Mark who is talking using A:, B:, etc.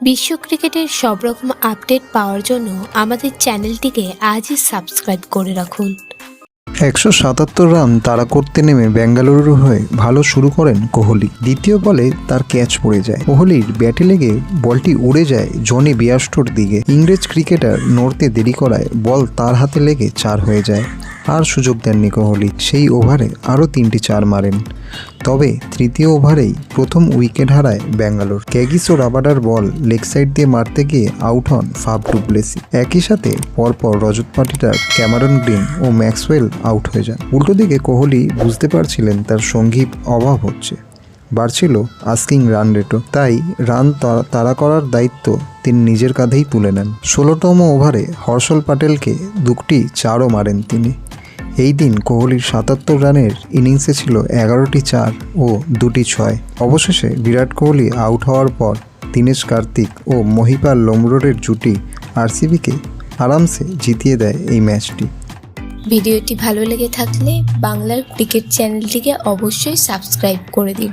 A: বিশ্ব ক্রিকেটের সব রকম আপডেট পাওয়ার জন্য আমাদের চ্যানেলটিকে আজই সাবস্ক্রাইব করে রাখুন।
B: 177 রান তাড়া করতে নেমে বেঙ্গালুরুর হয়ে ভালো শুরু করেন কোহলি। দ্বিতীয় বলে তার ক্যাচ পড়ে যায়। কোহলির ব্যাটে লেগে বলটি উড়ে যায় জনি বিয়াস্টোর দিকে। ইংরেজ ক্রিকেটার নড়তে দেরি করায় বল তার হাতে লেগে 4 হয়ে যায়। আর সুযোগ দেননি কোহলি। সেই ওভারে আরও 3টি 4 মারেন। তবে তৃতীয় ওভারেই প্রথম উইকেট হারায় ব্যাঙ্গালোর। ক্যাগিসো রাবাডার বল লেগ সাইড দিয়ে মারতে গিয়ে আউট হন ফাফ ডু প্লেসি। একই সাথে পরপর রজত পাটিদার, ক্যামেরন গ্রিন ও ম্যাক্সওয়েল আউট হয়ে যান। উল্টো দিকে কোহলি বুঝতে পারছিলেন তার সঙ্গী অভাব হচ্ছে, বাড়ছিল আস্কিং রান রেটও। তাই রান তাড়া করার দায়িত্ব তিনি নিজের কাঁধেই তুলে নেন। 16তম ওভারে হর্ষল প্যাটেলকে 2টি 4ও মারেন তিনি। এই দিন কোহলির 77 রানের ইনিংসে ছিল 11টি 4 ও 2টি 6। অবশেষে বিরাট কোহলি আউট হওয়ার পর দীনেশ কার্তিক ও মহিপাল লোমরোডের জুটি আরসিবিকে আরামসে জিতিয়ে দেয় এই ম্যাচটি।
A: ভিডিওটি ভালো লেগে থাকলে বাংলার ক্রিকেট চ্যানেলটিকে অবশ্যই সাবস্ক্রাইব করে দিন।